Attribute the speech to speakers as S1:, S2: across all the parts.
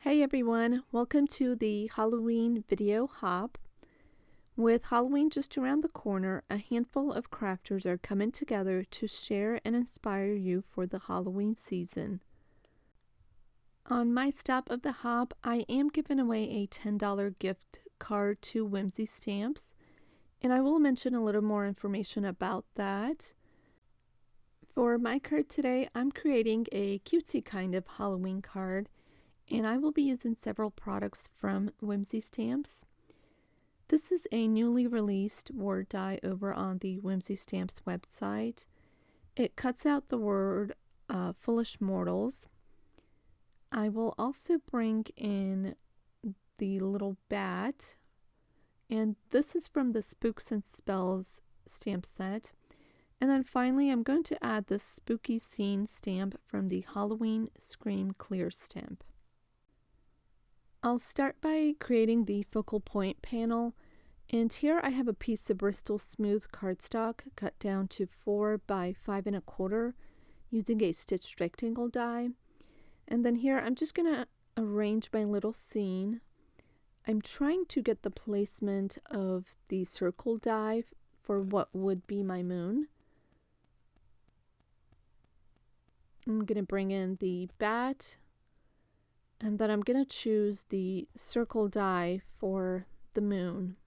S1: Hey everyone, welcome to the Halloween video hop. With Halloween just around the corner, a handful of crafters are coming together to share and inspire you for the Halloween season. On my stop of the hop, I am giving away a $10 gift card to Whimsy Stamps, and I will mention a little more information about that. For my card today, I'm creating a cutesy kind of Halloween card, and I will be using several products from Whimsy Stamps. This is a newly released word die over on the Whimsy Stamps website. It cuts out the word foolish mortals. I will also bring in the little bat, and this is from the Spooks and Spells stamp set. And then finally, I'm going to add the spooky scene stamp from the Halloween Scream Clear stamp. I'll start by creating the focal point panel, and here I have a piece of Bristol Smooth cardstock cut down to 4 by 5 1/4 using a stitched rectangle die. And then here I'm just going to arrange my little scene. I'm trying to get the placement of the circle die for what would be my moon. I'm going to bring in the bat, and then I'm going to choose the circle die for the moon.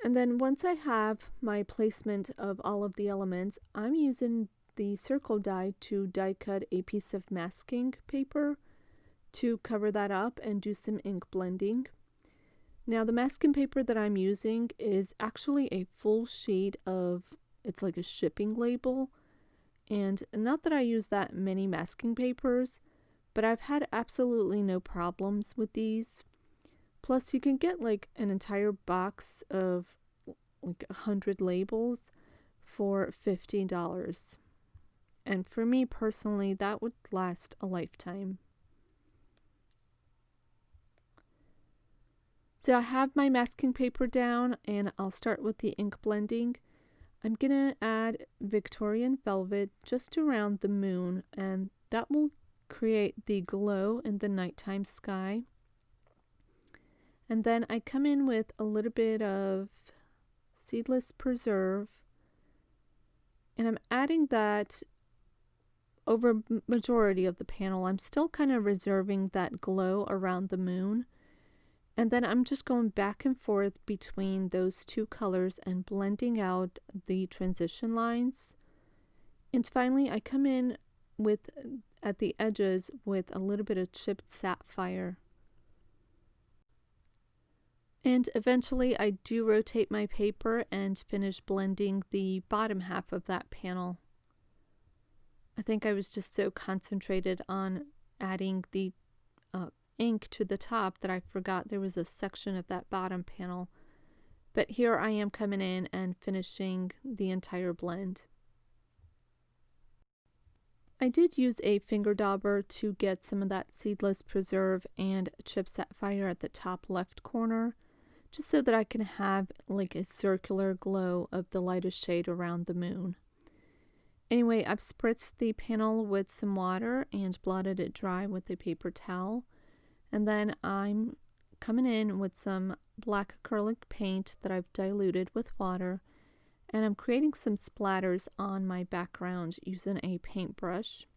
S1: And then once I have my placement of all of the elements, I'm using the circle die to die cut a piece of masking paper to cover that up and do some ink blending. Now the masking paper that I'm using is actually a full sheet of, it's like a shipping label, and not that I use that many masking papers, but I've had absolutely no problems with these. Plus you can get like an entire box of like 100 labels for $15. And for me personally, that would last a lifetime. So I have my masking paper down, and I'll start with the ink blending. I'm going to add Victorian velvet just around the moon, and that will create the glow in the nighttime sky. And then I come in with a little bit of seedless preserve, and I'm adding that over majority of the panel. I'm still kind of reserving that glow around the moon. And then I'm just going back and forth between those two colors and blending out the transition lines. And finally, I come in with, at the edges, with a little bit of chipped sapphire. And eventually I do rotate my paper and finish blending the bottom half of that panel. I think I was just so concentrated on adding the ink to the top that I forgot there was a section of that bottom panel. But here I am coming in and finishing the entire blend. I did use a finger dauber to get some of that seedless preserve and chipped sapphire at the top left corner, just so that I can have like a circular glow of the lightest shade around the moon. Anyway, I've spritzed the panel with some water and blotted it dry with a paper towel. And then I'm coming in with some black acrylic paint that I've diluted with water, and I'm creating some splatters on my background using a paintbrush.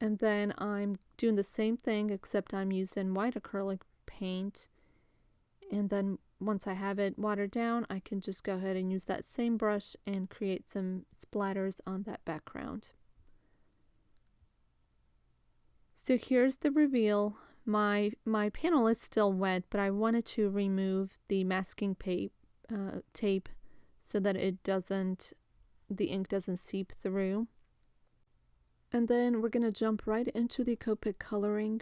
S1: And then I'm doing the same thing, except I'm using white acrylic paint. And then once I have it watered down, I can just go ahead and use that same brush and create some splatters on that background. So here's the reveal. My panel is still wet, but I wanted to remove the masking tape so that the ink doesn't seep through. And then we're going to jump right into the Copic Coloring.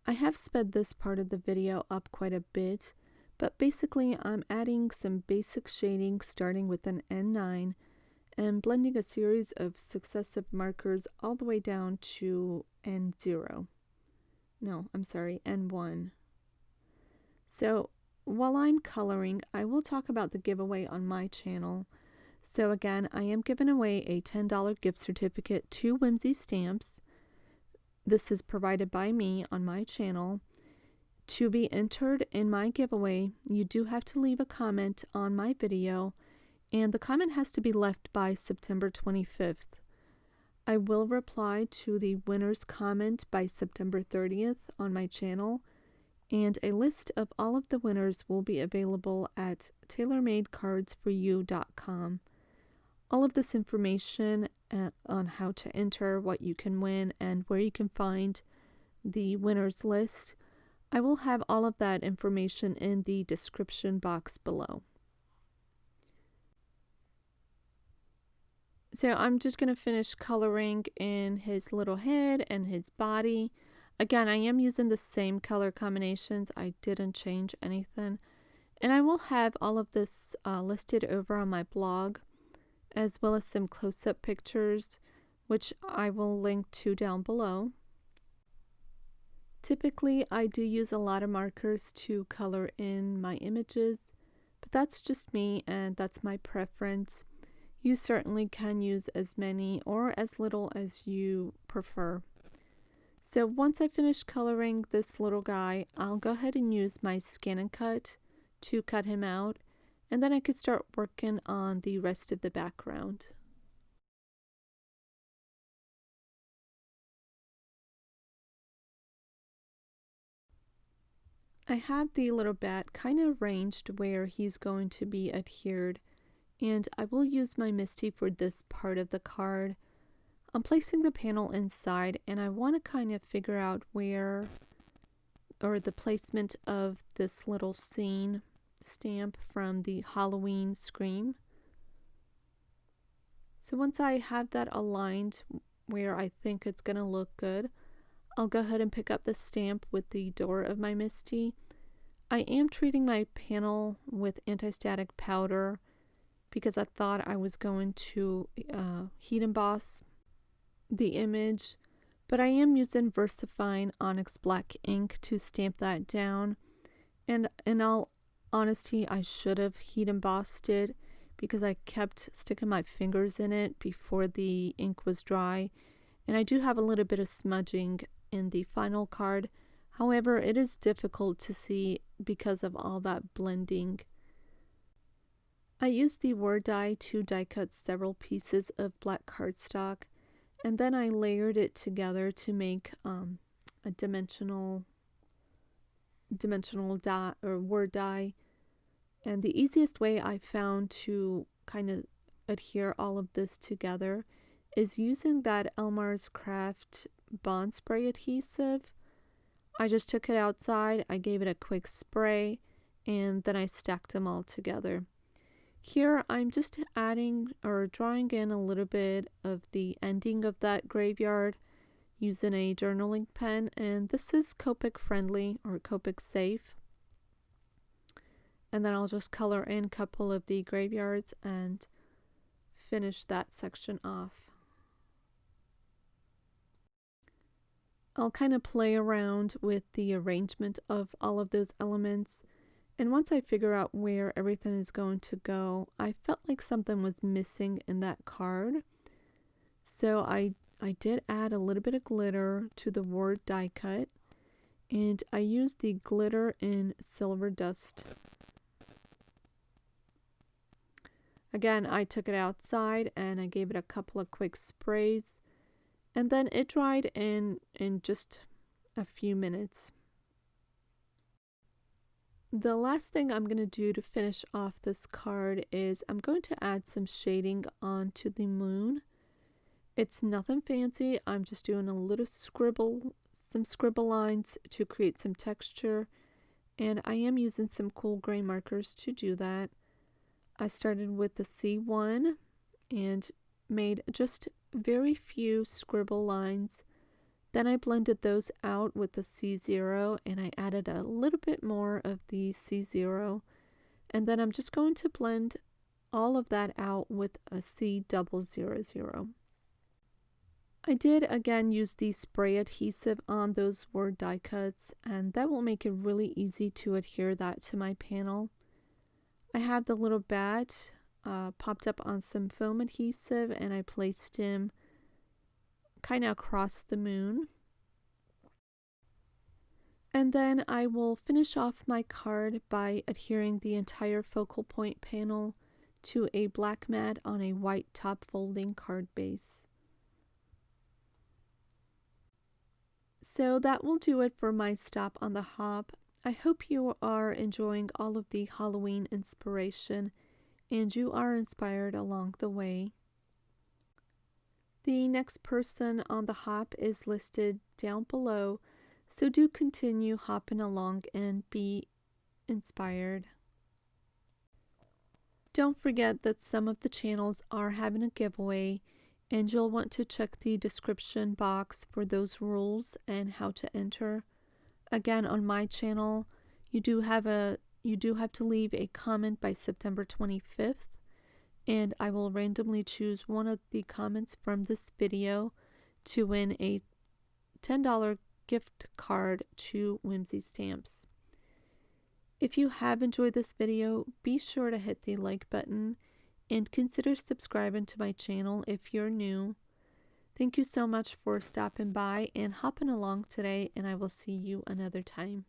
S1: I have sped this part of the video up quite a bit, but basically I'm adding some basic shading starting with an N9 and blending a series of successive markers all the way down to N0. No, I'm sorry, N1. So while I'm coloring, I will talk about the giveaway on my channel. So again, I am giving away a $10 gift certificate to Whimsy Stamps. This is provided by me on my channel. To be entered in my giveaway, you do have to leave a comment on my video, and the comment has to be left by September 25th. I will reply to the winner's comment by September 30th on my channel, and a list of all of the winners will be available at tailormadecardsforyou.com. All of this information on how to enter, what you can win, and where you can find the winners list, I will have all of that information in the description box below. So I'm just going to finish coloring in his little head and his body. Again, I am using the same color combinations. I didn't change anything. And I will have all of this listed over on my blog, as well as some close-up pictures, which I will link to down below. Typically, I do use a lot of markers to color in my images, but that's just me and that's my preference. You certainly can use as many or as little as you prefer. So once I finish coloring this little guy, I'll go ahead and use my Scan and Cut to cut him out, and then I could start working on the rest of the background. I have the little bat kind of arranged where he's going to be adhered, and I will use my Misty for this part of the card. I'm placing the panel inside, and I want to kind of figure out where, or the placement of this little scene stamp from the Halloween Scream. So once I have that aligned where I think it's going to look good, I'll go ahead and pick up the stamp with the door of my Misty. I am treating my panel with anti-static powder because I thought I was going to heat emboss the image, but I am using VersaFine Onyx Black ink to stamp that down. And in all honesty, I should have heat embossed it because I kept sticking my fingers in it before the ink was dry, and I do have a little bit of smudging in the final card. However, it is difficult to see because of all that blending. I used the Word die to die cut several pieces of black cardstock, and then I layered it together to make a dimensional die or Word die. And the easiest way I found to kind of adhere all of this together is using that Elmer's Craft Bond Spray adhesive. I just took it outside, I gave it a quick spray, and then I stacked them all together. Here I'm just adding or drawing in a little bit of the ending of that graveyard using a journaling pen, and this is Copic friendly or Copic safe. And then I'll just color in a couple of the graveyards and finish that section off. I'll kind of play around with the arrangement of all of those elements, and once I figure out where everything is going to go, I felt like something was missing in that card. So I did add a little bit of glitter to the Word die cut, and I used the glitter in Silver Dust. Again, I took it outside and I gave it a couple of quick sprays, and then it dried in just a few minutes. The last thing I'm going to do to finish off this card is I'm going to add some shading onto the moon. It's nothing fancy, I'm just doing a little some scribble lines to create some texture, and I am using some cool gray markers to do that. I started with the C1 and made just very few scribble lines. Then I blended those out with the C0, and I added a little bit more of the C0, and then I'm just going to blend all of that out with a C000. I did again use the spray adhesive on those Word die cuts, and that will make it really easy to adhere that to my panel. I have the little bat popped up on some foam adhesive, and I placed him kind of across the moon. And then I will finish off my card by adhering the entire focal point panel to a black mat on a white top folding card base. So that will do it for my stop on the hop. I hope you are enjoying all of the Halloween inspiration and you are inspired along the way. The next person on the hop is listed down below, so do continue hopping along and be inspired. Don't forget that some of the channels are having a giveaway, and you'll want to check the description box for those rules and how to enter. Again, on my channel, you do have to leave a comment by September 25th, and I will randomly choose one of the comments from this video to win a $10 gift card to Whimsy Stamps. If you have enjoyed this video, be sure to hit the like button and consider subscribing to my channel if you're new. Thank you so much for stopping by and hopping along today, and I will see you another time.